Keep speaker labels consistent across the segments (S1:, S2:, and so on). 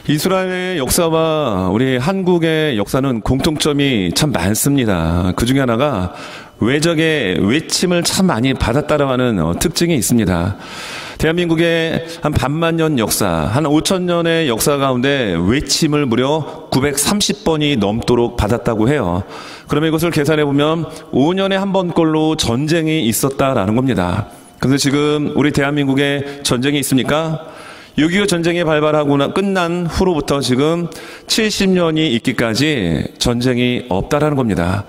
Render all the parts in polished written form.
S1: 이스라엘의 역사와 우리 한국의 역사는 공통점이 참 많습니다. 그 중에 하나가 외적의 외침을 참 많이 받았다라고 하는 특징이 있습니다. 대한민국의 한 반만 년 역사, 한 5,000년의 역사 가운데 외침을 무려 930번이 넘도록 받았다고 해요. 그러면 이것을 계산해보면 5년에 한 번꼴로 전쟁이 있었다라는 겁니다. 그런데 지금 우리 대한민국에 전쟁이 있습니까? 6.25 전쟁이 발발하고 끝난 후로부터 지금 70년이 있기까지 전쟁이 없다라는 겁니다.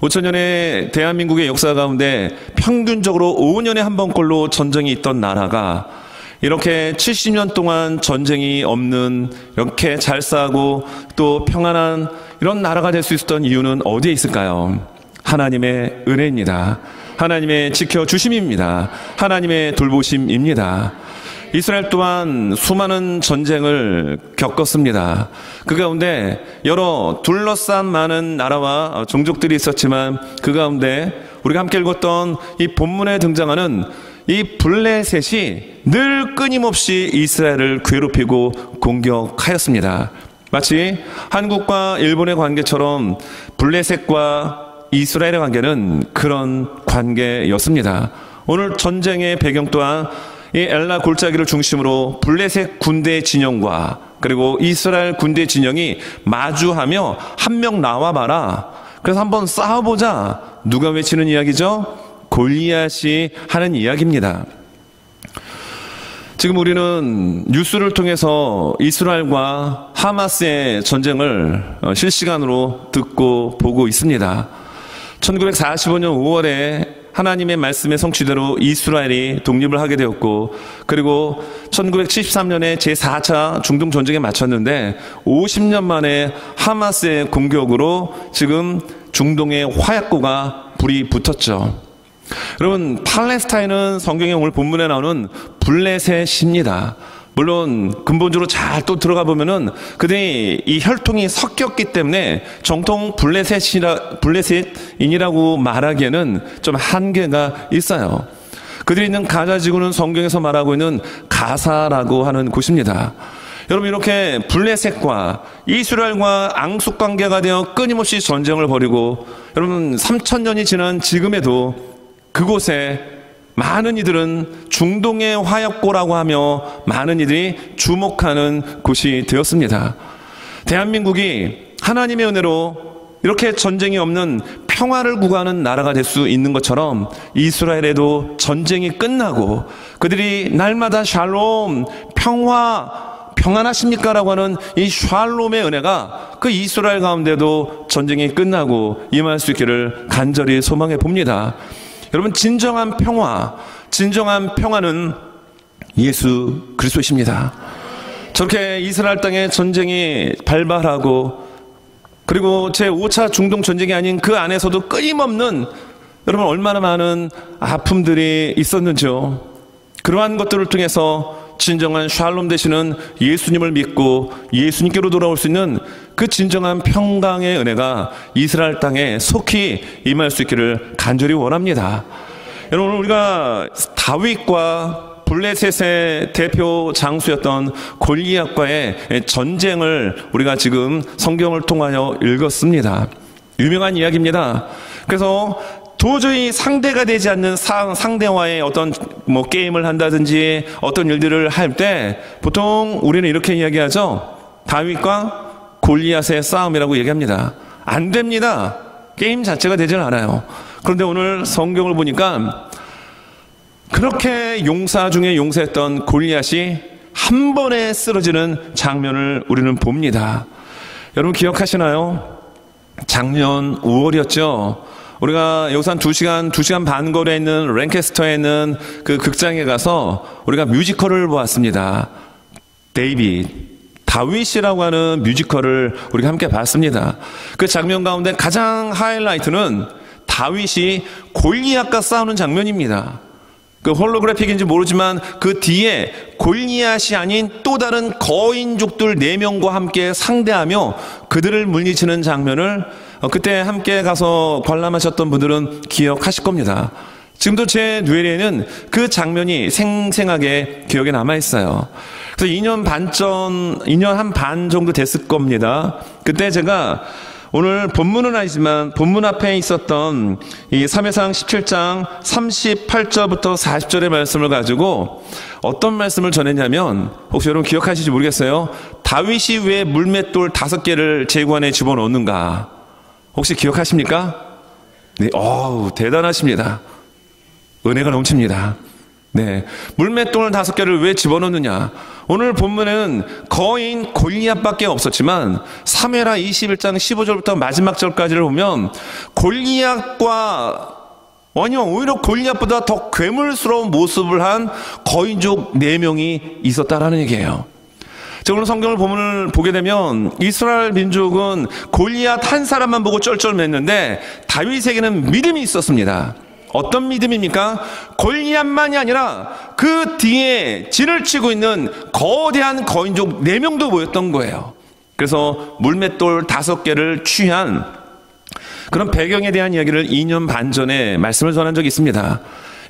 S1: 5,000년의 대한민국의 역사 가운데 평균적으로 5년에 한 번꼴로 전쟁이 있던 나라가 이렇게 70년 동안 전쟁이 없는, 이렇게 잘 싸고 또 평안한 이런 나라가 될 수 있었던 이유는 어디에 있을까요? 하나님의 은혜입니다. 하나님의 지켜주심입니다. 하나님의 돌보심입니다. 이스라엘 또한 수많은 전쟁을 겪었습니다. 그 가운데 여러 둘러싼 많은 나라와 종족들이 있었지만 그 가운데 우리가 함께 읽었던 이 본문에 등장하는 이 블레셋이 늘 끊임없이 이스라엘을 괴롭히고 공격하였습니다. 마치 한국과 일본의 관계처럼 블레셋과 이스라엘의 관계는 그런 관계였습니다. 오늘 전쟁의 배경 또한 이 엘라 골짜기를 중심으로 블레셋 군대 진영과 그리고 이스라엘 군대 진영이 마주하며 한 명 나와봐라. 그래서 한번 싸워보자. 누가 외치는 이야기죠? 골리앗이 하는 이야기입니다. 지금 우리는 뉴스를 통해서 이스라엘과 하마스의 전쟁을 실시간으로 듣고 보고 있습니다. 1945년 5월에 하나님의 말씀의 성취대로 이스라엘이 독립을 하게 되었고, 그리고 1973년에 제4차 중동 전쟁에 마쳤는데 50년 만에 하마스의 공격으로 지금 중동의 화약고가 불이 붙었죠. 여러분, 팔레스타인은 성경에 오늘 본문에 나오는 블레셋입니다. 물론 근본적으로 잘 또 들어가 보면은 그들이 이 혈통이 섞였기 때문에 정통 블레셋인이라고 말하기에는 좀 한계가 있어요. 그들이 있는 가자 지구는 성경에서 말하고 있는 가사라고 하는 곳입니다. 여러분, 이렇게 블레셋과 이스라엘과 앙숙 관계가 되어 끊임없이 전쟁을 벌이고, 여러분 3,000년이 지난 지금에도 그곳에 많은 이들은 중동의 화약고라고 하며 많은 이들이 주목하는 곳이 되었습니다. 대한민국이 하나님의 은혜로 이렇게 전쟁이 없는 평화를 구가하는 나라가 될 수 있는 것처럼 이스라엘에도 전쟁이 끝나고 그들이 날마다 샬롬, 평안하십니까? 라고 하는 이 샬롬의 은혜가 그 이스라엘 가운데도 전쟁이 끝나고 임할 수 있기를 간절히 소망해 봅니다. 여러분, 진정한 평화는 예수 그리스도이십니다. 저렇게 이스라엘 땅에 전쟁이 발발하고, 그리고 제5차 중동 전쟁이 아닌 그 안에서도 끊임없는, 여러분 얼마나 많은 아픔들이 있었는지요. 그러한 것들을 통해서 진정한 샬롬 되시는 예수님을 믿고 예수님께로 돌아올 수 있는 그 진정한 평강의 은혜가 이스라엘 땅에 속히 임할 수 있기를 간절히 원합니다. 여러분, 우리가 다윗과 블레셋의 대표 장수였던 골리앗과의 전쟁을 우리가 지금 성경을 통하여 읽었습니다. 유명한 이야기입니다. 그래서 도저히 상대가 되지 않는 상대와의 어떤 게임을 한다든지 어떤 일들을 할 때 보통 우리는 이렇게 이야기하죠. 다윗과 골리앗의 싸움이라고 얘기합니다. 안 됩니다. 게임 자체가 되질 않아요. 그런데 오늘 성경을 보니까 그렇게 용사 중에 용사였던 골리앗이 한 번에 쓰러지는 장면을 우리는 봅니다. 여러분 기억하시나요? 작년 5월이었죠. 우리가 여기서 한 2시간 반 거리에 있는 랭캐스터에 있는 그 극장에 가서 우리가 뮤지컬을 보았습니다. 다윗이라고 하는 뮤지컬을 우리가 함께 봤습니다. 그 장면 가운데 가장 하이라이트는 다윗이 골리앗과 싸우는 장면입니다. 그 홀로그래픽인지 모르지만 그 뒤에 골리앗이 아닌 또 다른 거인족들 4명과 함께 상대하며 그들을 물리치는 장면을 그때 함께 가서 관람하셨던 분들은 기억하실 겁니다. 지금도 제 뇌리에는 그 장면이 생생하게 기억에 남아있어요. 그래서 2년 한 반 정도 됐을 겁니다. 그때 제가 오늘 본문은 아니지만 본문 앞에 있었던 이 사무엘상 17장 38절부터 40절의 말씀을 가지고 어떤 말씀을 전했냐면, 혹시 여러분 기억하실지 모르겠어요. 다윗이 왜 물맷돌 5개를 제구안에 집어넣는가? 혹시 기억하십니까? 네, 대단하십니다. 은혜가 넘칩니다. 네, 물맷돌 5개를 왜 집어넣느냐? 오늘 본문에는 거인 골리앗밖에 없었지만 사무엘하 21장 15절부터 마지막 절까지를 보면 오히려 골리앗보다 더 괴물스러운 모습을 한 거인족 4명이 있었다라는 얘기예요. 자, 오늘 성경을 보게 되면 이스라엘 민족은 골리앗 한 사람만 보고 쩔쩔맸는데 다윗에게는 믿음이 있었습니다. 어떤 믿음입니까? 골리앗만이 아니라 그 뒤에 진을 치고 있는 거대한 거인족 4명도 모였던 거예요. 그래서 물맷돌 5개를 취한 그런 배경에 대한 이야기를 2년 반 전에 말씀을 전한 적이 있습니다.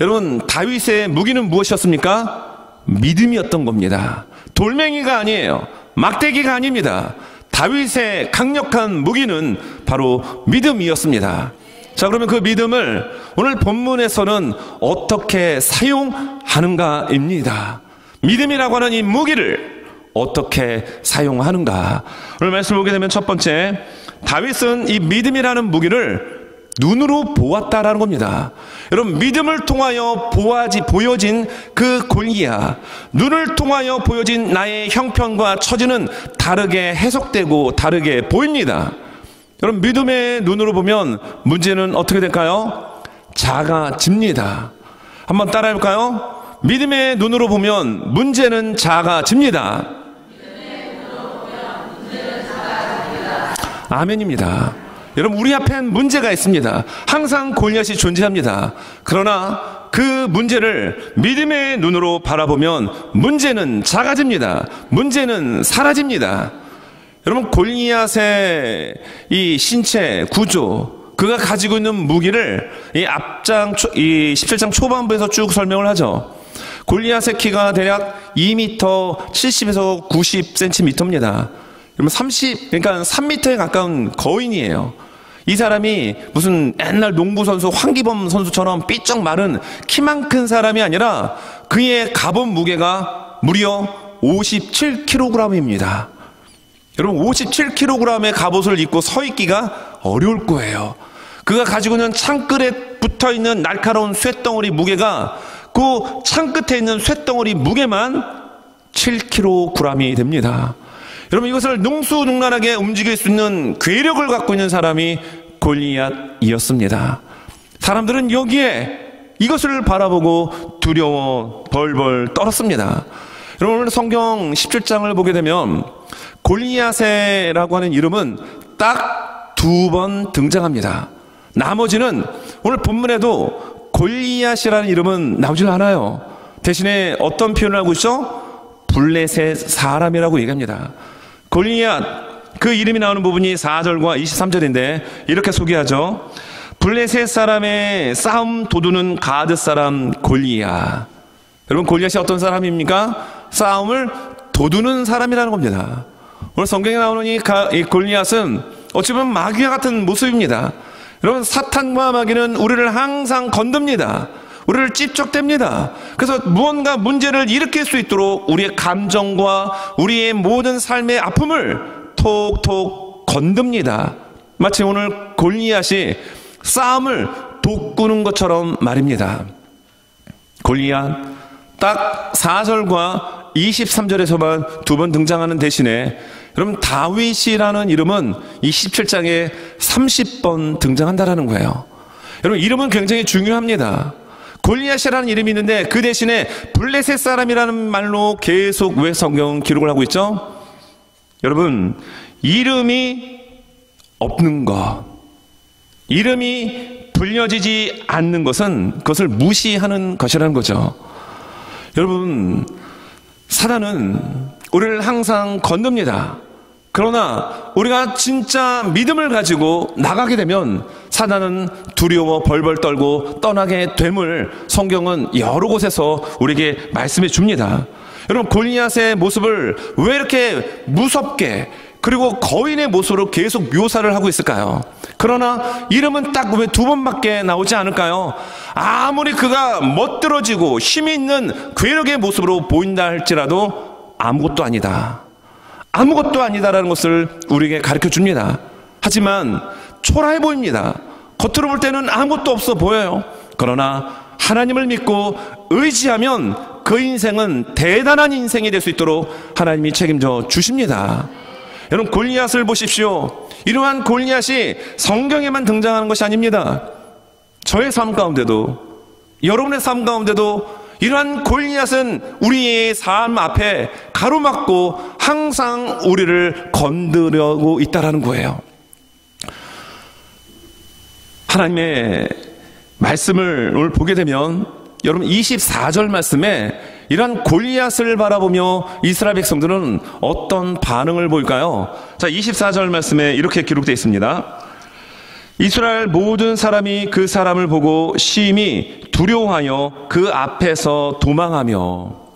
S1: 여러분, 다윗의 무기는 무엇이었습니까? 믿음이었던 겁니다. 돌멩이가 아니에요. 막대기가 아닙니다. 다윗의 강력한 무기는 바로 믿음이었습니다. 자, 그러면 그 믿음을 오늘 본문에서는 어떻게 사용하는가입니다. 믿음이라고 하는 이 무기를 어떻게 사용하는가. 오늘 말씀을 보게 되면 첫 번째, 다윗은 이 믿음이라는 무기를 눈으로 보았다라는 겁니다. 여러분, 믿음을 통하여 보여진 그 골리앗, 눈을 통하여 보여진 나의 형편과 처지는 다르게 해석되고 다르게 보입니다. 여러분, 믿음의 눈으로 보면 문제는 어떻게 될까요? 작아집니다. 한번 따라해볼까요? 믿음의 눈으로 보면 문제는 작아집니다. 아멘입니다. 여러분, 우리 앞엔 문제가 있습니다. 항상 골리앗이 존재합니다. 그러나 그 문제를 믿음의 눈으로 바라보면 문제는 작아집니다. 문제는 사라집니다. 여러분, 골리앗의 이 신체 구조, 그가 가지고 있는 무기를 이 17장 초반부에서 쭉 설명을 하죠. 골리앗의 키가 대략 2m 70에서 90cm입니다. 그러면 3m에 가까운 거인이에요. 이 사람이 무슨 옛날 농구 선수 황기범 선수처럼 삐쩍 마른 키만 큰 사람이 아니라 그의 갑옷 무게가 무려 57kg입니다. 여러분, 57kg의 갑옷을 입고 서 있기가 어려울 거예요. 그가 가지고 있는 창끝에 붙어있는 날카로운 쇳덩어리 무게가 그 창끝에 있는 쇳덩어리 무게만 7kg이 됩니다. 여러분, 이것을 능수능란하게 움직일 수 있는 괴력을 갖고 있는 사람이 골리앗이었습니다. 사람들은 여기에 이것을 바라보고 두려워 벌벌 떨었습니다. 여러분, 오늘 성경 17장을 보게 되면 골리앗이라고 하는 이름은 딱 2번 등장합니다. 나머지는 오늘 본문에도 골리앗이라는 이름은 나오질 않아요. 대신에 어떤 표현을 하고 있죠? 블레셋 사람이라고 얘기합니다. 골리앗, 그 이름이 나오는 부분이 4절과 23절인데 이렇게 소개하죠. 블레셋 사람의 싸움 도두는 가드 사람 골리앗. 여러분, 골리앗이 어떤 사람입니까? 싸움을 도두는 사람이라는 겁니다. 오늘 성경에 나오는 이 골리앗은 어찌 보면 마귀와 같은 모습입니다. 여러분, 사탄과 마귀는 우리를 항상 건듭니다. 우리를 찝적댑니다. 그래서 무언가 문제를 일으킬 수 있도록 우리의 감정과 우리의 모든 삶의 아픔을 톡톡 건듭니다. 마치 오늘 골리앗이 싸움을 돋구는 것처럼 말입니다. 골리앗 딱 4절과 23절에서만 2번 등장하는 대신에 여러분, 다윗이라는 이름은 이 17장에 30번 등장한다라는 거예요. 여러분, 이름은 굉장히 중요합니다. 골리앗이라는 이름이 있는데 그 대신에 블레셋 사람이라는 말로 계속 왜 성경 기록을 하고 있죠? 여러분, 이름이 없는 것, 이름이 불려지지 않는 것은 그것을 무시하는 것이라는 거죠. 여러분, 사단은 우리를 항상 건듭니다. 그러나 우리가 진짜 믿음을 가지고 나가게 되면 사단은 두려워 벌벌 떨고 떠나게 됨을 성경은 여러 곳에서 우리에게 말씀해 줍니다. 여러분, 골리앗의 모습을 왜 이렇게 무섭게 그리고 거인의 모습으로 계속 묘사를 하고 있을까요? 그러나 이름은 딱 왜 두 번밖에 나오지 않을까요? 아무리 그가 멋들어지고 힘이 있는 괴력의 모습으로 보인다 할지라도 아무것도 아니다. 아무것도 아니다라는 것을 우리에게 가르쳐 줍니다. 하지만 초라해 보입니다. 겉으로 볼 때는 아무것도 없어 보여요. 그러나 하나님을 믿고 의지하면 그 인생은 대단한 인생이 될 수 있도록 하나님이 책임져 주십니다. 여러분, 골리앗을 보십시오. 이러한 골리앗이 성경에만 등장하는 것이 아닙니다. 저의 삶 가운데도, 여러분의 삶 가운데도 이러한 골리앗은 우리의 삶 앞에 가로막고 항상 우리를 건드려오고 있다는 거예요. 하나님의 말씀을 오늘 보게 되면 여러분 24절 말씀에 이러한 골리앗을 바라보며 이스라엘 백성들은 어떤 반응을 보일까요? 자, 24절 말씀에 이렇게 기록되어 있습니다. 이스라엘 모든 사람이 그 사람을 보고 심히 두려워하여 그 앞에서 도망하며.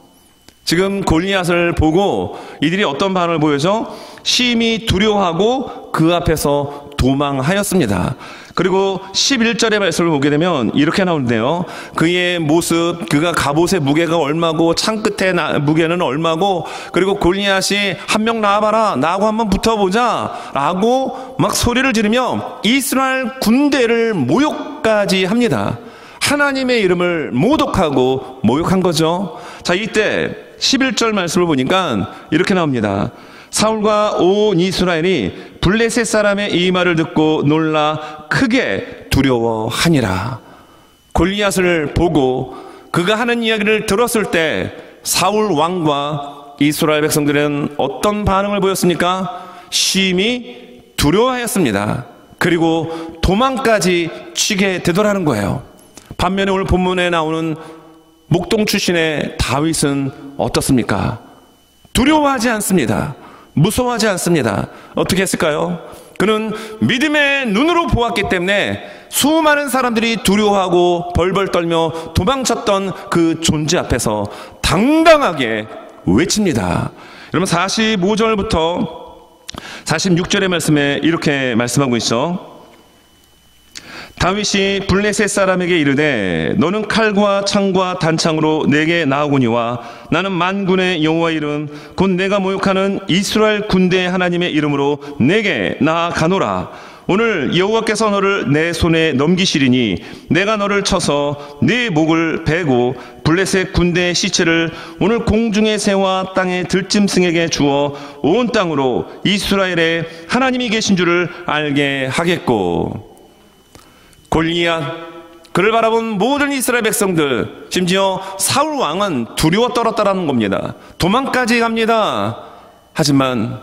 S1: 지금 골리앗을 보고 이들이 어떤 반응을 보여죠? 심히 두려워하고 그 앞에서 도망하였습니다. 그리고 11절의 말씀을 보게 되면 이렇게 나오는데요. 그의 모습, 그가 갑옷의 무게가 얼마고 창 끝의 무게는 얼마고, 그리고 골리앗이 한 명 나와봐라, 나하고 한번 붙어보자 라고 막 소리를 지르며 이스라엘 군대를 모욕까지 합니다. 하나님의 이름을 모독하고 모욕한 거죠. 자, 이때 11절 말씀을 보니까 이렇게 나옵니다. 사울과 온 이스라엘이 블레셋 사람의 이 말을 듣고 놀라 크게 두려워하니라. 골리앗을 보고 그가 하는 이야기를 들었을 때 사울 왕과 이스라엘 백성들은 어떤 반응을 보였습니까? 심히 두려워하였습니다. 그리고 도망까지 치게 되더라는 거예요. 반면에 오늘 본문에 나오는 목동 출신의 다윗은 어떻습니까? 두려워하지 않습니다. 무서워하지 않습니다. 어떻게 했을까요? 그는 믿음의 눈으로 보았기 때문에 수많은 사람들이 두려워하고 벌벌 떨며 도망쳤던 그 존재 앞에서 당당하게 외칩니다. 여러분, 45절부터 46절의 말씀에 이렇게 말씀하고 있죠. 다윗이 블레셋 사람에게 이르되 너는 칼과 창과 단창으로 내게 나오거니와 나는 만군의 여호와 이름 곧 내가 모욕하는 이스라엘 군대의 하나님의 이름으로 내게 나아가노라. 오늘 여호와께서 너를 내 손에 넘기시리니 내가 너를 쳐서 네 목을 베고 블레셋 군대의 시체를 오늘 공중의 새와 땅의 들짐승에게 주어 온 땅으로 이스라엘의 하나님이 계신 줄을 알게 하겠고. 골리앗, 그를 바라본 모든 이스라엘 백성들, 심지어 사울 왕은 두려워 떨었다라는 겁니다. 도망까지 갑니다. 하지만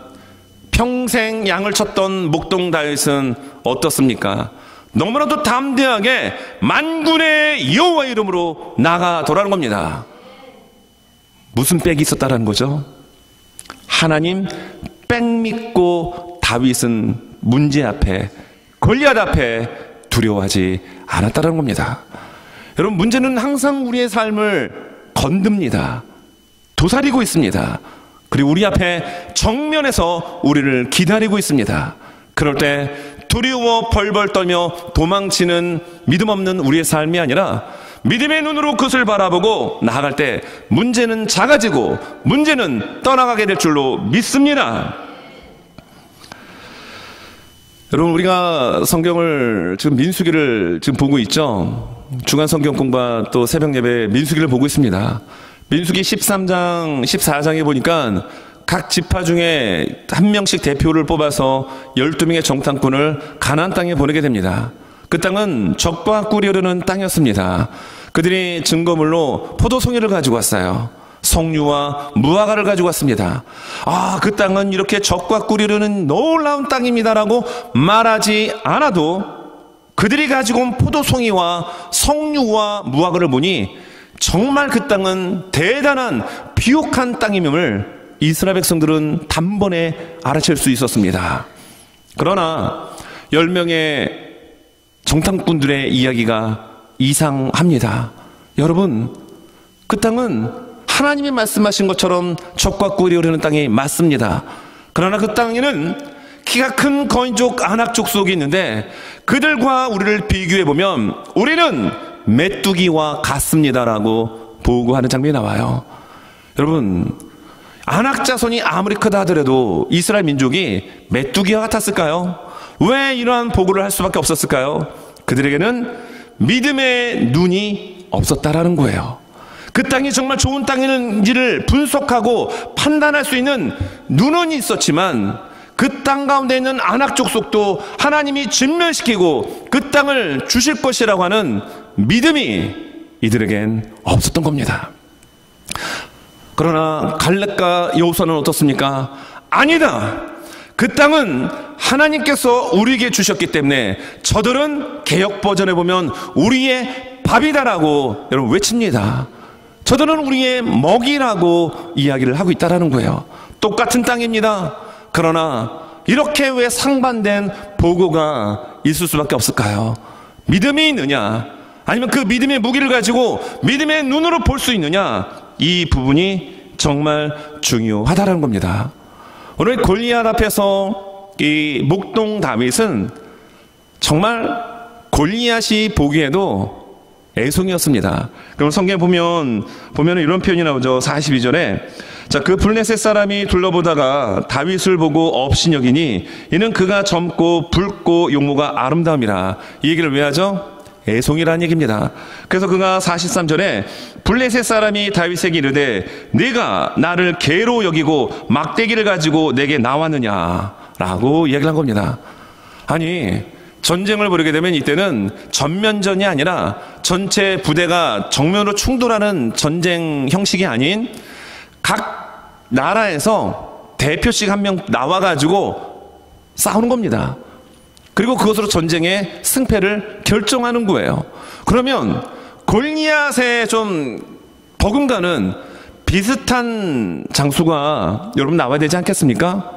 S1: 평생 양을 쳤던 목동 다윗은 어떻습니까? 너무나도 담대하게 만군의 여호와 이름으로 나가더라는 겁니다. 무슨 빽이 있었다라는 거죠? 하나님 빽 믿고 다윗은 문제 앞에, 골리앗 앞에 두려워하지 않았다는 겁니다. 여러분, 문제는 항상 우리의 삶을 건듭니다. 도사리고 있습니다. 그리고 우리 앞에 정면에서 우리를 기다리고 있습니다. 그럴 때 두려워 벌벌 떨며 도망치는 믿음 없는 우리의 삶이 아니라 믿음의 눈으로 그것을 바라보고 나아갈 때 문제는 작아지고 문제는 떠나가게 될 줄로 믿습니다. 여러분, 우리가 성경을 지금 민수기를 지금 보고 있죠. 주간 성경 공부와 또 새벽 예배 민수기를 보고 있습니다. 민수기 13장, 14장에 보니까 각 지파 중에 한 명씩 대표를 뽑아서 12명의 정탐꾼을 가나안 땅에 보내게 됩니다. 그 땅은 적과 꿀이 흐르는 땅이었습니다. 그들이 증거물로 포도송이를 가지고 왔어요. 석류와 무화과를 가지고 왔습니다. 아, 그 땅은 이렇게 적과 꿀이 흐르는 놀라운 땅입니다라고 말하지 않아도 그들이 가지고 온 포도송이와 석류와 무화과를 보니 정말 그 땅은 대단한 비옥한 땅임을 이스라엘 백성들은 단번에 알아챌 수 있었습니다. 그러나 10명의 정탐꾼들의 이야기가 이상합니다. 여러분, 그 땅은 하나님이 말씀하신 것처럼 적과 꿀이 흐르는 땅이 맞습니다. 그러나 그 땅에는 키가 큰 거인족 아낙 족속이 있는데 그들과 우리를 비교해보면 우리는 메뚜기와 같습니다라고 보고하는 장면이 나와요. 여러분, 아낙 자손이 아무리 크다 하더라도 이스라엘 민족이 메뚜기와 같았을까요? 왜 이러한 보고를 할 수밖에 없었을까요? 그들에게는 믿음의 눈이 없었다라는 거예요. 그 땅이 정말 좋은 땅인지를 분석하고 판단할 수 있는 눈은 있었지만 그 땅 가운데 있는 아낙 족속도 하나님이 진멸시키고 그 땅을 주실 것이라고 하는 믿음이 이들에겐 없었던 겁니다. 그러나 갈렙과 여호수아는 어떻습니까? 아니다. 그 땅은 하나님께서 우리에게 주셨기 때문에 저들은 개역 버전에 보면 우리의 밥이다라고 여러분 외칩니다. 저들은 우리의 먹이라고 이야기를 하고 있다라는 거예요. 똑같은 땅입니다. 그러나 이렇게 왜 상반된 보고가 있을 수밖에 없을까요? 믿음이 있느냐, 아니면 그 믿음의 무기를 가지고 믿음의 눈으로 볼 수 있느냐, 이 부분이 정말 중요하다는 겁니다. 오늘 골리앗 앞에서 이 목동 다윗은 정말 골리앗이 보기에도 애송이었습니다. 그럼 성경에 보면 이런 표현이 나오죠. 42절에 자, 그 블레셋 사람이 둘러보다가 다윗을 보고 업신여기니 이는 그가 젊고 붉고 용모가 아름다움이라. 이 얘기를 왜 하죠? 애송이라는 얘기입니다. 그래서 그가 43절에 블레셋 사람이 다윗에게 이르되 네가 나를 개로 여기고 막대기를 가지고 내게 나왔느냐라고 이야기를 한 겁니다. 아니, 전쟁을 벌이게 되면 이때는 전면전이 아니라 전체 부대가 정면으로 충돌하는 전쟁 형식이 아닌 각 나라에서 대표씩 한 명 나와가지고 싸우는 겁니다. 그리고 그것으로 전쟁의 승패를 결정하는 거예요. 그러면 골리앗의 좀 버금가는 비슷한 장수가 여러분 나와야 되지 않겠습니까?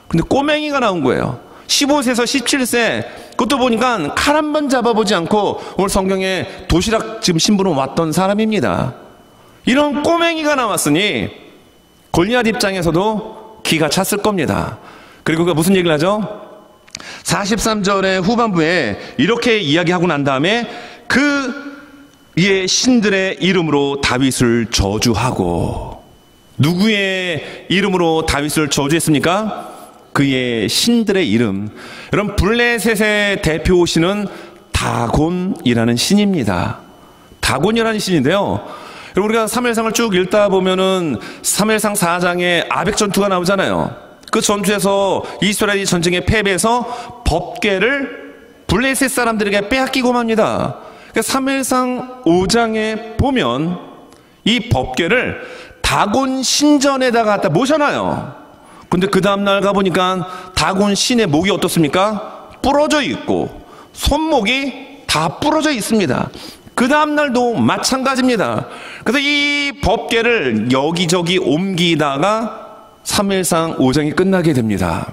S1: 근데 꼬맹이가 나온 거예요. 15세에서 17세, 그것도 보니까 칼 한 번 잡아보지 않고 오늘 성경에 도시락 지금 신부로 왔던 사람입니다. 이런 꼬맹이가 나왔으니 골리앗 입장에서도 기가 찼을 겁니다. 그리고 그가 무슨 얘기를 하죠? 43절의 후반부에 이렇게 이야기하고 난 다음에 그의 신들의 이름으로 다윗을 저주하고, 누구의 이름으로 다윗을 저주했습니까? 그의 신들의 이름. 여러분, 블레셋의 대표신은 다곤이라는 신입니다. 다곤이라는 신인데요, 여러분, 우리가 사무엘상을 쭉 읽다 보면은 사무엘상 4장에 아벡 전투가 나오잖아요. 그 전투에서 이스라엘이 전쟁에 패배해서 법궤를 블레셋 사람들에게 빼앗기고 맙니다. 그러니까 사무엘상 5장에 보면 이 법궤를 다곤 신전에다가 갖다 모셔놔요. 근데 그 다음날 가보니까 다곤 신의 목이 어떻습니까? 부러져 있고 손목이 다 부러져 있습니다. 그 다음날도 마찬가지입니다. 그래서 이 법궤를 여기저기 옮기다가 사무엘상 5장이 끝나게 됩니다.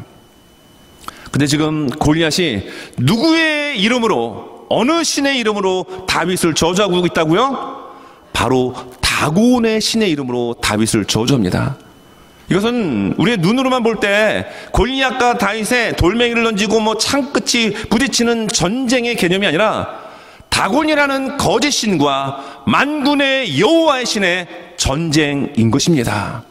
S1: 근데 지금 골리앗이 누구의 이름으로, 어느 신의 이름으로 다윗을 저주하고 있다고요? 바로 다곤의 신의 이름으로 다윗을 저주합니다. 이것은 우리의 눈으로만 볼 때 골리앗과 다윗의 돌멩이를 던지고 뭐 창끝이 부딪히는 전쟁의 개념이 아니라 다곤이라는 거짓 신과 만군의 여호와의 신의 전쟁인 것입니다.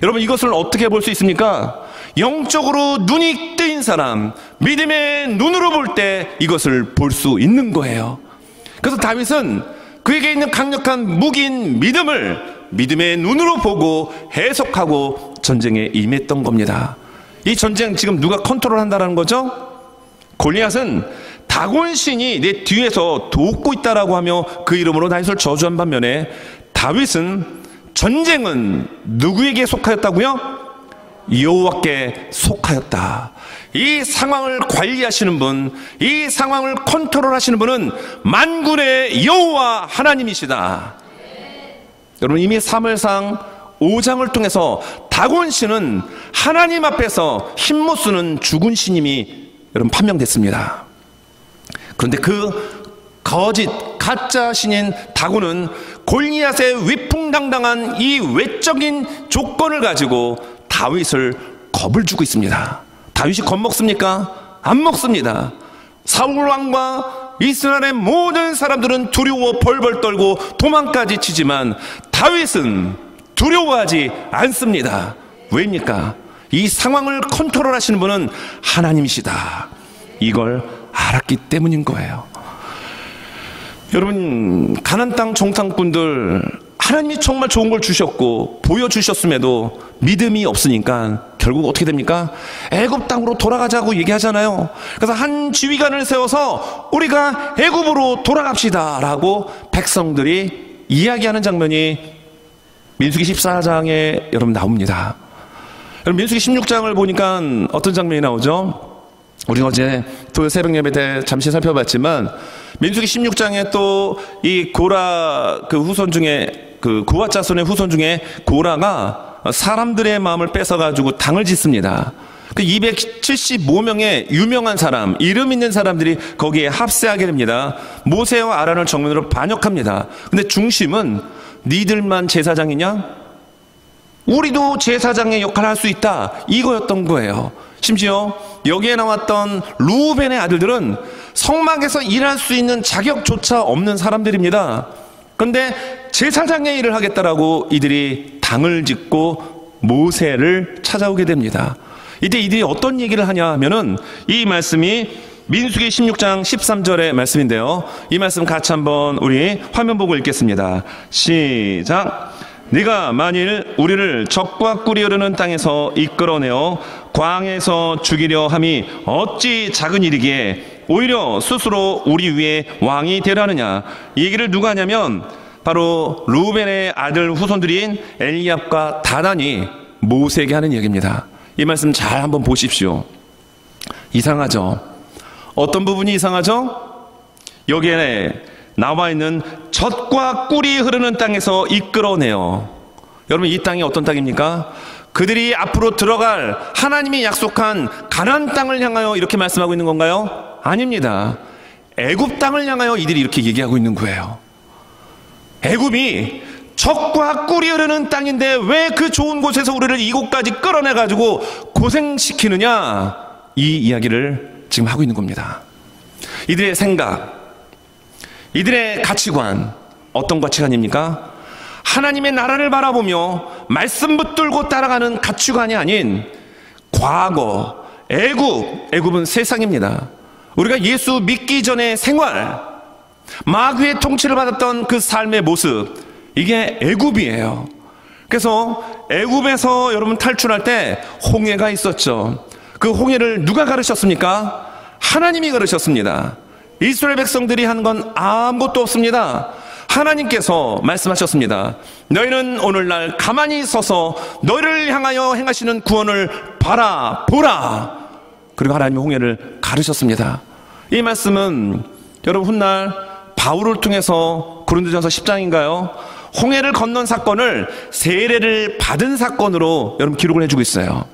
S1: 여러분, 이것을 어떻게 볼 수 있습니까? 영적으로 눈이 뜨인 사람, 믿음의 눈으로 볼 때 이것을 볼 수 있는 거예요. 그래서 다윗은 그에게 있는 강력한 무기인 믿음을 믿음의 눈으로 보고 해석하고 전쟁에 임했던 겁니다. 이 전쟁 지금 누가 컨트롤한다는 거죠? 골리앗은 다곤 신이 내 뒤에서 돕고 있다라고 하며 그 이름으로 다윗을 저주한 반면에 다윗은 전쟁은 누구에게 속하였다고요? 여호와께 속하였다. 이 상황을 관리하시는 분, 이 상황을 컨트롤하시는 분은 만군의 여호와 하나님이시다. 여러분, 이미 사무엘상 5장을 통해서 다곤 신은 하나님 앞에서 힘 못 쓰는 죽은 신임이 여러분 판명됐습니다. 그런데 그 거짓 가짜 신인 다곤은 골리앗의 위풍당당한 이 외적인 조건을 가지고 다윗을 겁을 주고 있습니다. 다윗이 겁먹습니까? 안 먹습니다. 사울 왕과 이스라엘의 모든 사람들은 두려워 벌벌 떨고 도망까지 치지만 다윗은 두려워하지 않습니다. 왜입니까? 이 상황을 컨트롤하시는 분은 하나님이시다. 이걸 알았기 때문인 거예요. 여러분, 가나안 땅 정탐꾼들 하나님이 정말 좋은 걸 주셨고 보여주셨음에도 믿음이 없으니까 결국 어떻게 됩니까? 애굽 땅으로 돌아가자고 얘기하잖아요. 그래서 한 지휘관을 세워서 우리가 애굽으로 돌아갑시다 라고 백성들이 이야기하는 장면이 민수기 14장에 여러분 나옵니다. 여러분, 민수기 16장을 보니까 어떤 장면이 나오죠? 우리 어제 토요일 새벽 예배 때 잠시 살펴봤지만 민수기 16장에 또 이 고라 그 후손 중에 그 고핫 자손의 후손 중에 고라가 사람들의 마음을 뺏어가지고 당을 짓습니다. 그 275명의 유명한 사람, 이름 있는 사람들이 거기에 합세하게 됩니다. 모세와 아론을 정면으로 반역합니다. 근데 중심은 니들만 제사장이냐? 우리도 제사장의 역할을 할 수 있다. 이거였던 거예요. 심지어 여기에 나왔던 루벤의 아들들은 성막에서 일할 수 있는 자격조차 없는 사람들입니다. 그런데 제사장의 일을 하겠다라고 이들이 당을 짓고 모세를 찾아오게 됩니다. 이때 이들이 어떤 얘기를 하냐 하면은 이 말씀이 민수기 16장 13절의 말씀인데요. 이 말씀 같이 한번 우리 화면 보고 읽겠습니다. 시작. 네가 만일 우리를 적과 꿀이 흐르는 땅에서 이끌어내어 광에서 죽이려 함이 어찌 작은 일이기에 오히려 스스로 우리 위에 왕이 되라느냐. 이 얘기를 누가 하냐면 바로 루벤의 아들 후손들인 엘리압과 다단이 모세에게 하는 얘기입니다. 이 말씀 잘 한번 보십시오. 이상하죠? 어떤 부분이 이상하죠? 여기에 나와 있는 젖과 꿀이 흐르는 땅에서 이끌어내요. 여러분, 이 땅이 어떤 땅입니까? 그들이 앞으로 들어갈 하나님이 약속한 가나안 땅을 향하여 이렇게 말씀하고 있는 건가요? 아닙니다. 애굽 땅을 향하여 이들이 이렇게 얘기하고 있는 거예요. 애굽이 젖과 꿀이 흐르는 땅인데 왜 그 좋은 곳에서 우리를 이곳까지 끌어내가지고 고생시키느냐, 이 이야기를 지금 하고 있는 겁니다. 이들의 생각, 이들의 가치관, 어떤 가치관입니까? 하나님의 나라를 바라보며 말씀 붙들고 따라가는 가치관이 아닌 과거, 애굽은 세상입니다. 우리가 예수 믿기 전의 생활, 마귀의 통치를 받았던 그 삶의 모습, 이게 애굽이에요. 그래서 애굽에서 여러분 탈출할 때 홍해가 있었죠. 그 홍해를 누가 가르쳤습니까? 하나님이 가르쳤습니다. 이스라엘 백성들이 한 건 아무것도 없습니다. 하나님께서 말씀하셨습니다. 너희는 오늘날 가만히 서서 너희를 향하여 행하시는 구원을 보라. 그리고 하나님이 홍해를 가르쳤습니다. 이 말씀은 여러분 훗날 바울을 통해서 고린도전서 10장인가요? 홍해를 건넌 사건을 세례를 받은 사건으로 여러분 기록을 해주고 있어요.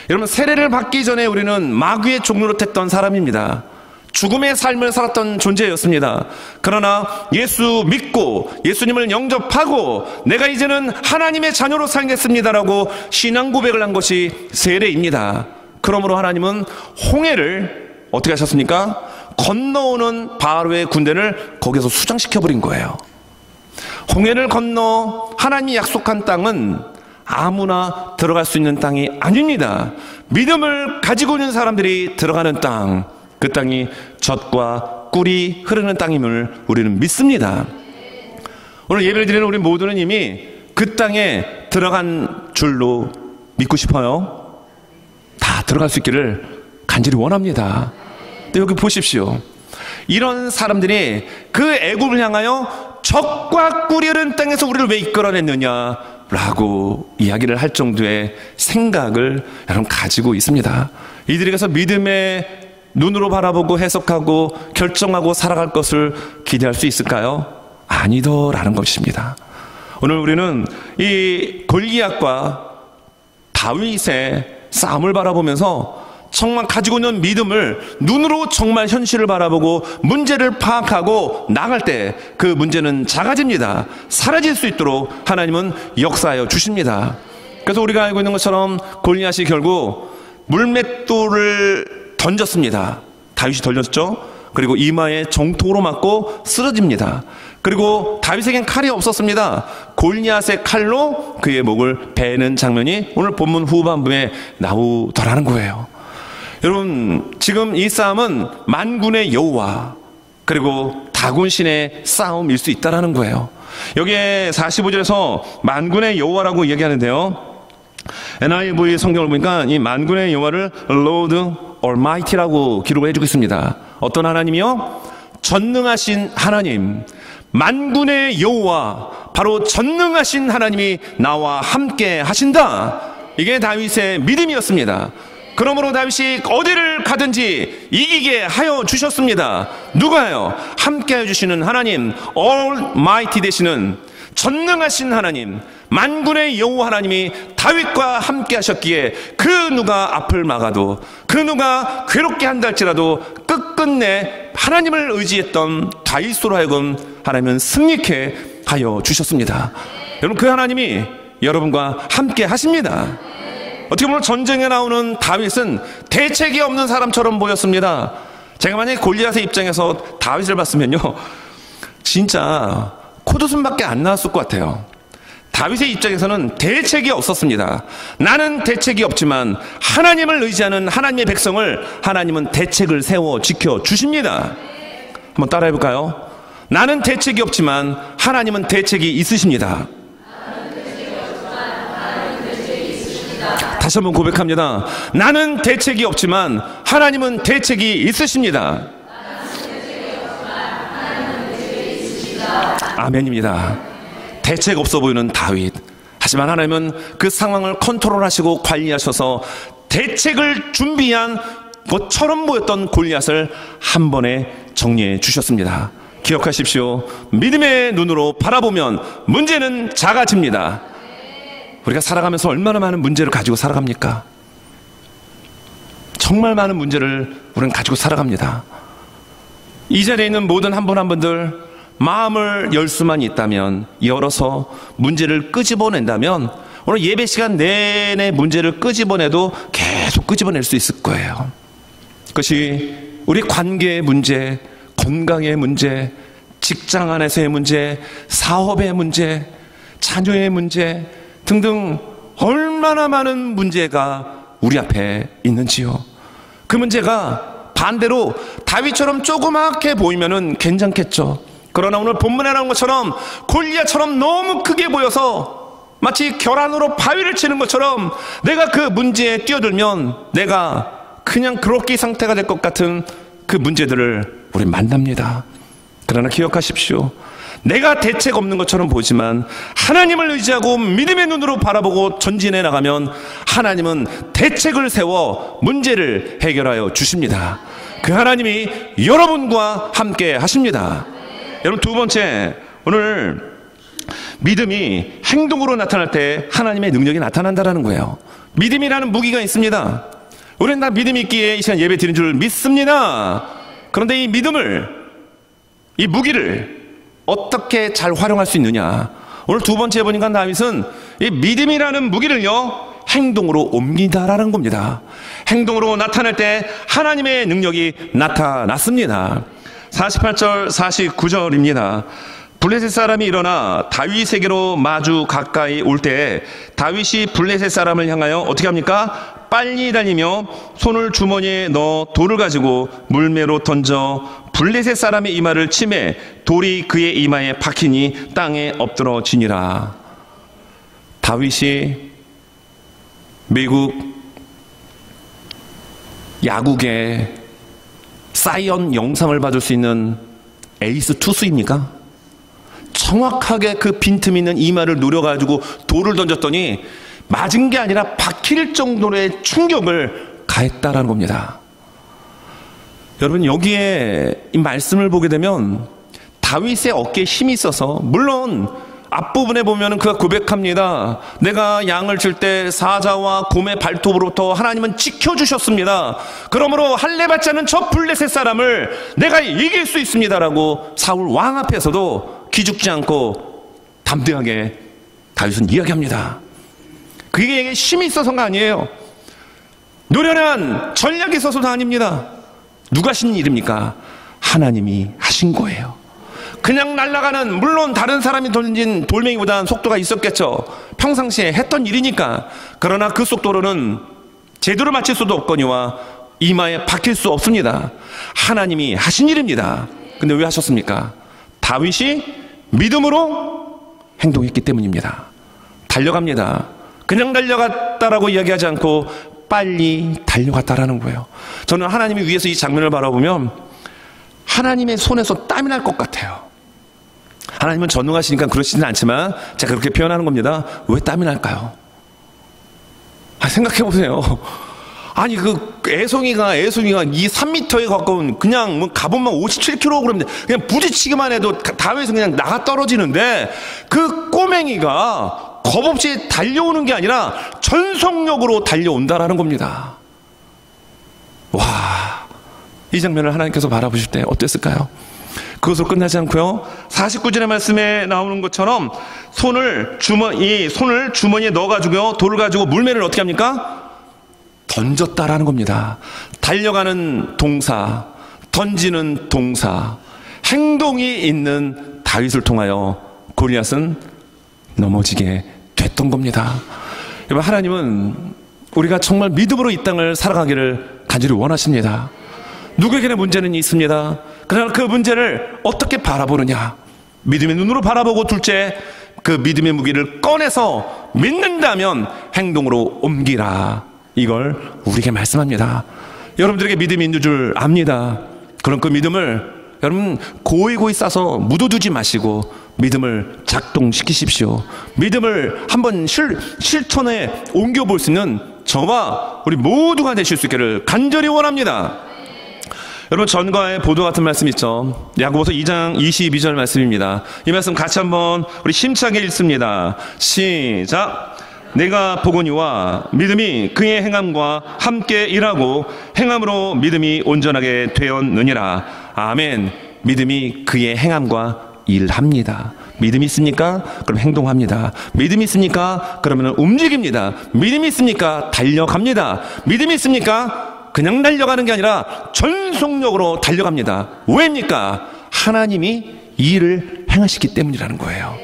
S1: 여러분, 세례를 받기 전에 우리는 마귀의 종로로 했던 사람입니다. 죽음의 삶을 살았던 존재였습니다. 그러나 예수 믿고 예수님을 영접하고 내가 이제는 하나님의 자녀로 살겠습니다라고 신앙 고백을 한 것이 세례입니다. 그러므로 하나님은 홍해를 어떻게 하셨습니까? 건너오는 바로의 군대를 거기서 수장시켜버린 거예요. 홍해를 건너 하나님이 약속한 땅은 아무나 들어갈 수 있는 땅이 아닙니다. 믿음을 가지고 있는 사람들이 들어가는 땅, 그 땅이 젖과 꿀이 흐르는 땅임을 우리는 믿습니다. 오늘 예배를 드리는 우리 모두는 이미 그 땅에 들어간 줄로 믿고 싶어요. 다 들어갈 수 있기를 간절히 원합니다. 근데 여기 보십시오. 이런 사람들이 그 애굽을 향하여 젖과 꿀이 흐르는 땅에서 우리를 왜 이끌어냈느냐 라고 이야기를 할 정도의 생각을 여러분 가지고 있습니다. 이들이 가서 믿음의 눈으로 바라보고 해석하고 결정하고 살아갈 것을 기대할 수 있을까요? 아니더라는 것입니다. 오늘 우리는 이 골리앗과 다윗의 싸움을 바라보면서 정말 가지고 있는 믿음을 눈으로 정말 현실을 바라보고 문제를 파악하고 나갈 때 그 문제는 작아집니다. 사라질 수 있도록 하나님은 역사하여 주십니다. 그래서 우리가 알고 있는 것처럼 골리앗이 결국 물맷돌을 던졌습니다. 다윗이 던졌죠. 그리고 이마에 정통으로 맞고 쓰러집니다. 그리고 다윗에겐 칼이 없었습니다. 골리앗의 칼로 그의 목을 베는 장면이 오늘 본문 후반부에 나오더라는 거예요. 여러분, 지금 이 싸움은 만군의 여호와 그리고 다곤신의 싸움일 수 있다는 거예요. 여기에 45절에서 만군의 여호와라고 얘기하는데요, NIV 성경을 보니까 이 만군의 여호와를 Lord Almighty라고 기록을 해주고 있습니다. 어떤 하나님이요? 전능하신 하나님, 만군의 여호와, 바로 전능하신 하나님이 나와 함께 하신다. 이게 다윗의 믿음이었습니다. 그러므로 다윗이 어디를 가든지 이기게 하여 주셨습니다. 누가요? 함께 해주시는 하나님, Almighty 되시는 전능하신 하나님, 만군의 여호와 하나님이 다윗과 함께 하셨기에 그 누가 앞을 막아도, 그 누가 괴롭게 한다 할지라도 끝끝내 하나님을 의지했던 다윗으로 하여금 하나님은 승리케 하여 주셨습니다. 여러분, 그 하나님이 여러분과 함께 하십니다. 어떻게 보면 전쟁에 나오는 다윗은 대책이 없는 사람처럼 보였습니다. 제가 만약에 골리앗의 입장에서 다윗을 봤으면요, 진짜 코웃음밖에 안 나왔을 것 같아요. 다윗의 입장에서는 대책이 없었습니다. 나는 대책이 없지만 하나님을 의지하는 하나님의 백성을 하나님은 대책을 세워 지켜 주십니다. 한번 따라해 볼까요? 나는 대책이 없지만 하나님은 대책이 있으십니다. 다시 한번 고백합니다. 나는 대책이 없지만 하나님은 대책이 있으십니다. 아멘입니다. 대책 없어 보이는 다윗, 하지만 하나님은 그 상황을 컨트롤하시고 관리하셔서 대책을 준비한 것처럼 보였던 골리앗을 한 번에 정리해 주셨습니다. 기억하십시오. 믿음의 눈으로 바라보면 문제는 작아집니다. 우리가 살아가면서 얼마나 많은 문제를 가지고 살아갑니까? 정말 많은 문제를 우리는 가지고 살아갑니다. 이 자리에 있는 모든 한 분 한 분들 마음을 열 수만 있다면, 열어서 문제를 끄집어낸다면 오늘 예배 시간 내내 문제를 끄집어내도 계속 끄집어낼 수 있을 거예요. 그것이 우리 관계의 문제, 건강의 문제, 직장 안에서의 문제, 사업의 문제, 자녀의 문제 등등 얼마나 많은 문제가 우리 앞에 있는지요. 그 문제가 반대로 다윗처럼 조그맣게 보이면은 괜찮겠죠. 그러나 오늘 본문에 나온 것처럼 골리앗처럼 너무 크게 보여서 마치 결안으로 바위를 치는 것처럼 내가 그 문제에 뛰어들면 내가 그냥 그렇게 상태가 될 것 같은 그 문제들을 우리 만납니다. 그러나 기억하십시오. 내가 대책 없는 것처럼 보지만 하나님을 의지하고 믿음의 눈으로 바라보고 전진해 나가면 하나님은 대책을 세워 문제를 해결하여 주십니다. 그 하나님이 여러분과 함께 하십니다. 여러분, 두 번째, 오늘 믿음이 행동으로 나타날 때 하나님의 능력이 나타난다는 거예요. 믿음이라는 무기가 있습니다. 우리는 다 믿음이 있기에 이 시간 예배 드린 줄 믿습니다. 그런데 이 믿음을, 이 무기를 어떻게 잘 활용할 수 있느냐. 오늘 두 번째 보니까 다윗은 이 믿음이라는 무기를요, 행동으로 옮긴다라는 겁니다. 행동으로 나타낼 때 하나님의 능력이 나타났습니다. 48절 49절입니다. 블레셋 사람이 일어나 다윗에게로 마주 가까이 올 때 다윗이 블레셋 사람을 향하여 어떻게 합니까? 빨리 달리며 손을 주머니에 넣어 돌을 가지고 물매로 던져 블레셋 사람의 이마를 치매 돌이 그의 이마에 박히니 땅에 엎드러지니라. 다윗이 미국 야구계 사이언 영상을 받을 수 있는 에이스 투수입니까? 정확하게 그 빈틈 있는 이마를 노려가지고 돌을 던졌더니 맞은 게 아니라 박힐 정도의 충격을 가했다라는 겁니다. 여러분, 여기에 이 말씀을 보게 되면 다윗의 어깨에 힘이 있어서 물론 앞부분에 보면은 그가 고백합니다. 내가 양을 칠 때 사자와 곰의 발톱으로부터 하나님은 지켜주셨습니다. 그러므로 할례 받지 않은 저 블레셋 사람을 내가 이길 수 있습니다라고 사울 왕 앞에서도 기죽지 않고 담대하게 다윗은 이야기합니다. 그게 힘이 있어서가 아니에요. 노련한 전략이 있어서도 아닙니다. 누가 하신 일입니까? 하나님이 하신 거예요. 그냥 날아가는, 물론 다른 사람이 던진 돌멩이보다는 속도가 있었겠죠. 평상시에 했던 일이니까. 그러나 그 속도로는 제대로 맞힐 수도 없거니와 이마에 박힐 수 없습니다. 하나님이 하신 일입니다. 근데 왜 하셨습니까? 다윗이 믿음으로 행동했기 때문입니다. 달려갑니다. 그냥 달려갔다라고 이야기하지 않고 빨리 달려갔다라는 거예요. 저는 하나님이 위에서 이 장면을 바라보면 하나님의 손에서 땀이 날 것 같아요. 하나님은 전능하시니까 그러시진 않지만 제가 그렇게 표현하는 겁니다. 왜 땀이 날까요? 생각해 보세요. 아니 그 애송이가 이 3m에 가까운 그냥 뭐 가본만 57kg인데 그냥 부딪히기만 해도 다윗은 그냥 나가 떨어지는데 그 꼬맹이가 겁없이 달려오는 게 아니라 전속력으로 달려온다라는 겁니다. 와, 이 장면을 하나님께서 바라보실 때 어땠을까요? 그것으로 끝나지 않고요. 49절의 말씀에 나오는 것처럼 손을 주머니에 넣어가지고요, 돌을 가지고 물매를 어떻게 합니까? 던졌다라는 겁니다. 달려가는 동사, 던지는 동사, 행동이 있는 다윗을 통하여 골리앗은 넘어지게 됐던 겁니다. 여러분, 하나님은 우리가 정말 믿음으로 이 땅을 살아가기를 간절히 원하십니다. 누구에게나 문제는 있습니다. 그러나 그 문제를 어떻게 바라보느냐, 믿음의 눈으로 바라보고, 둘째, 그 믿음의 무기를 꺼내서 믿는다면 행동으로 옮기라, 이걸 우리에게 말씀합니다. 여러분들에게 믿음이 있는 줄 압니다. 그럼 그 믿음을 여러분 고이고이 싸서 묻어두지 마시고 믿음을 작동시키십시오. 믿음을 한번 실천에 옮겨볼 수 있는 저와 우리 모두가 되실 수 있기를 간절히 원합니다. 여러분, 전과의 보도 같은 말씀 있죠. 야고보서 2장 22절 말씀입니다. 이 말씀 같이 한번 우리 힘차게 읽습니다. 시작. 내가 보거니와 믿음이 그의 행함과 함께 일하고 행함으로 믿음이 온전하게 되었느니라. 아멘. 믿음이 그의 행함과 일합니다. 믿음이 있습니까? 그럼 행동합니다. 믿음이 있습니까? 그러면 움직입니다. 믿음이 있습니까? 달려갑니다. 믿음이 있습니까? 그냥 달려가는 게 아니라 전속력으로 달려갑니다. 왜입니까? 하나님이 이 일을 행하시기 때문이라는 거예요.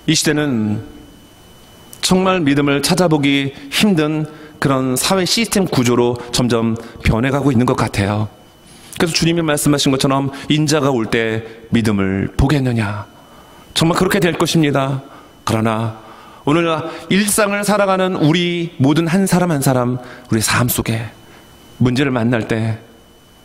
S1: 이 시대는 정말 믿음을 찾아보기 힘든 그런 사회 시스템 구조로 점점 변해가고 있는 것 같아요. 그래서 주님이 말씀하신 것처럼 인자가 올 때 믿음을 보겠느냐, 정말 그렇게 될 것입니다. 그러나 오늘 일상을 살아가는 우리 모든 한 사람 한 사람, 우리 삶 속에 문제를 만날 때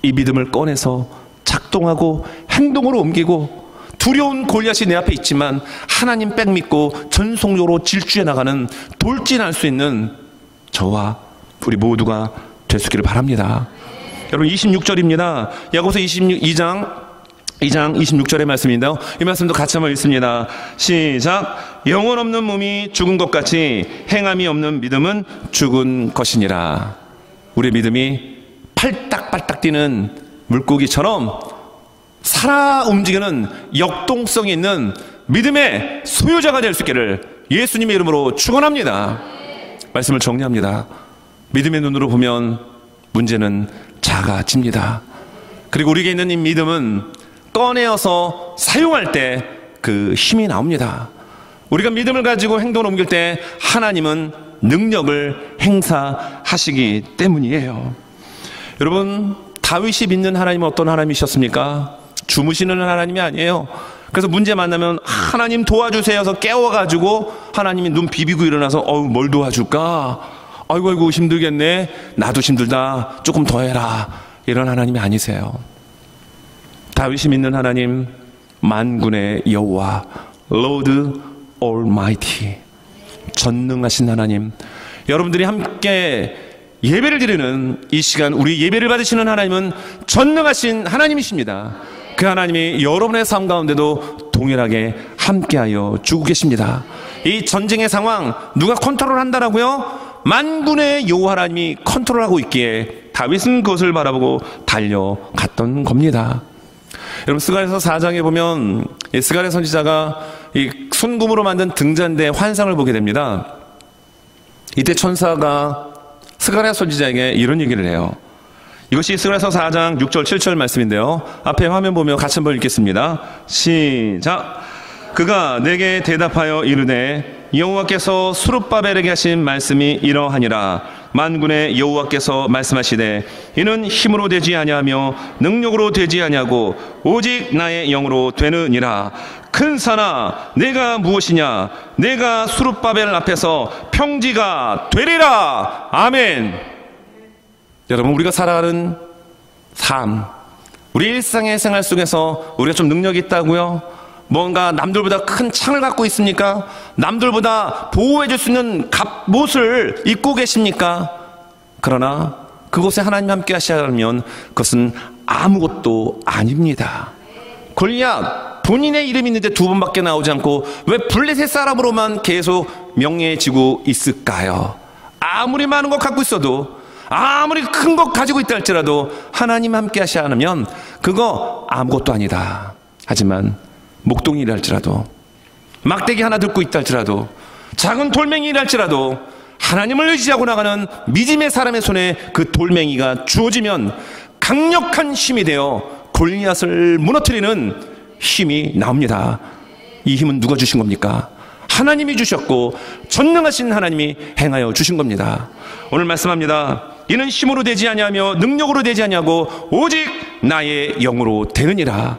S1: 이 믿음을 꺼내서 작동하고 행동으로 옮기고, 두려운 골리앗이 내 앞에 있지만 하나님 백 믿고 전속력으로 질주해 나가는, 돌진할 수 있는 저와 우리 모두가 될 수 있기를 바랍니다. 여러분, 26절입니다. 야고보서 2장 26절의 말씀인데요, 이 말씀도 같이 한번 읽습니다. 시작. 영혼 없는 몸이 죽은 것 같이 행함이 없는 믿음은 죽은 것이니라. 우리의 믿음이 팔딱팔딱 뛰는 물고기처럼 살아 움직이는 역동성이 있는 믿음의 소유자가 될 수 있기를 예수님의 이름으로 축원합니다. 말씀을 정리합니다. 믿음의 눈으로 보면 문제는 작아집니다. 그리고 우리에게 있는 이 믿음은 꺼내어서 사용할 때 그 힘이 나옵니다. 우리가 믿음을 가지고 행동을 옮길 때 하나님은 능력을 행사하시기 때문이에요. 여러분, 다윗이 믿는 하나님은 어떤 하나님이셨습니까? 주무시는 하나님이 아니에요. 그래서 문제 만나면 하나님 도와주세요 해서 깨워가지고 하나님이 눈 비비고 일어나서 뭘 도와줄까? 아이고 힘들겠네, 나도 힘들다, 조금 더 해라, 이런 하나님이 아니세요. 다윗이 믿는 하나님, 만군의 여호와, Lord Almighty, 전능하신 하나님, 여러분들이 함께 예배를 드리는 이 시간, 우리 예배를 받으시는 하나님은 전능하신 하나님이십니다. 그 하나님이 여러분의 삶 가운데도 동일하게 함께하여 주고 계십니다. 이 전쟁의 상황 누가 컨트롤한다라고요? 만군의 여호와 하나님이 컨트롤하고 있기에 다윗은 그것을 바라보고 달려갔던 겁니다. 여러분, 스가랴서 4장에 보면 스가랴 선지자가 이 순금으로 만든 등잔대의 환상을 보게 됩니다. 이때 천사가 스가랴 선지자에게 이런 얘기를 해요. 이것이 스가랴서 4장 6절 7절 말씀인데요. 앞에 화면 보면 같이 한번 읽겠습니다. 시작. 그가 내게 대답하여 이르되 여호와께서 스룹바벨에게 하신 말씀이 이러하니라. 만군의 여호와께서 말씀하시되 이는 힘으로 되지 아니하며 능력으로 되지 아니하고 오직 나의 영으로 되느니라. 큰 산아 내가 무엇이냐? 내가 스룹바벨 앞에서 평지가 되리라. 아멘. 여러분, 우리가 살아가는 삶, 우리 일상의 생활 속에서 우리가 좀 능력이 있다고요? 뭔가 남들보다 큰 창을 갖고 있습니까? 남들보다 보호해줄 수 있는 갑옷을 입고 계십니까? 그러나 그곳에 하나님 함께 하시려면 그것은 아무것도 아닙니다. 골리앗 본인의 이름이 있는데 2번밖에 나오지 않고 왜 블레셋 사람으로만 계속 명예해지고 있을까요? 아무리 많은 것 갖고 있어도, 아무리 큰 것 가지고 있다 할지라도 하나님 함께 하시지 않으면 그거 아무것도 아니다. 하지만 목동이라 할지라도, 막대기 하나 들고 있다 할지라도, 작은 돌멩이라 할지라도 하나님을 의지하고 나가는 믿음의 사람의 손에 그 돌멩이가 주어지면 강력한 힘이 되어 골리앗을 무너뜨리는 힘이 나옵니다. 이 힘은 누가 주신 겁니까? 하나님이 주셨고 전능하신 하나님이 행하여 주신 겁니다. 오늘 말씀합니다. 이는 힘으로 되지 아니하며 능력으로 되지 아니하고 오직 나의 영으로 되느니라.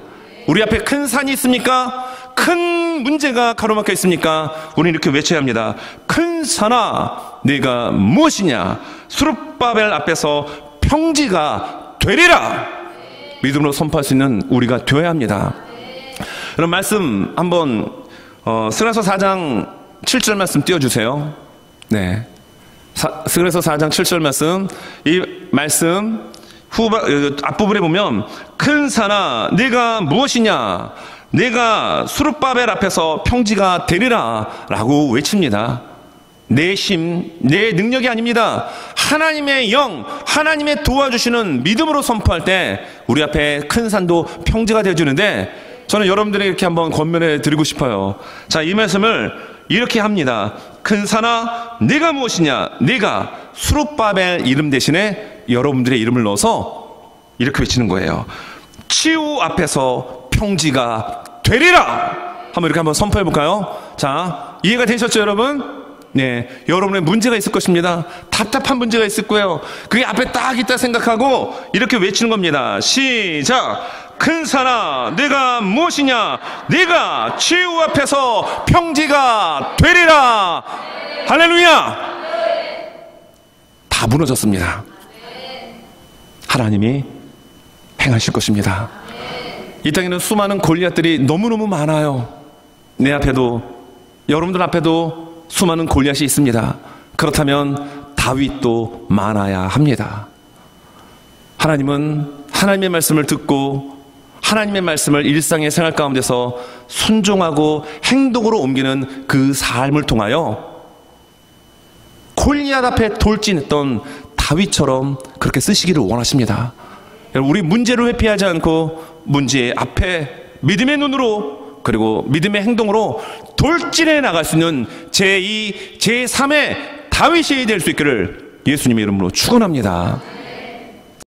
S1: 우리 앞에 큰 산이 있습니까? 큰 문제가 가로막혀 있습니까? 우리는 이렇게 외쳐야 합니다. 큰 산아 네가 무엇이냐? 스룹바벨 앞에서 평지가 되리라. 믿음으로 선포할 수 있는 우리가 되어야 합니다. 그럼 말씀 한번 스가랴서 4장 7절 말씀 띄워주세요. 네, 스가랴서 4장 7절 말씀. 이 말씀 앞부분에 보면 큰 산아 네가 무엇이냐? 내가 스룹바벨 앞에서 평지가 되리라 라고 외칩니다. 내 힘, 내 능력이 아닙니다. 하나님의 영, 하나님의 도와주시는 믿음으로 선포할 때 우리 앞에 큰 산도 평지가 되어주는데, 저는 여러분들에게 이렇게 한번 권면해 드리고 싶어요. 자, 이 말씀을 이렇게 합니다. 큰 산아 네가 무엇이냐? 네가 스룹바벨 이름 대신에 여러분들의 이름을 넣어서 이렇게 외치는 거예요. 치유 앞에서 평지가 되리라. 한번 이렇게 한번 선포해 볼까요? 자, 이해가 되셨죠, 여러분? 네, 여러분의 문제가 있을 것입니다. 답답한 문제가 있을 거예요. 그게 앞에 딱 있다 생각하고 이렇게 외치는 겁니다. 시작. 큰 산아 내가 무엇이냐? 네가 치유 앞에서 평지가 되리라. 할렐루야. 다 무너졌습니다. 하나님이 행하실 것입니다. 이 땅에는 수많은 골리앗들이 너무너무 많아요. 내 앞에도, 여러분들 앞에도 수많은 골리앗이 있습니다. 그렇다면 다윗도 많아야 합니다. 하나님은 하나님의 말씀을 듣고 하나님의 말씀을 일상의 생활 가운데서 순종하고 행동으로 옮기는 그 삶을 통하여 골리앗 앞에 돌진했던 다윗처럼 그렇게 쓰시기를 원하십니다. 우리 문제를 회피하지 않고 문제 앞에 믿음의 눈으로 그리고 믿음의 행동으로 돌진해 나갈 수 있는 제2, 제3의 다윗이 될 수 있기를 예수님의 이름으로 축원합니다.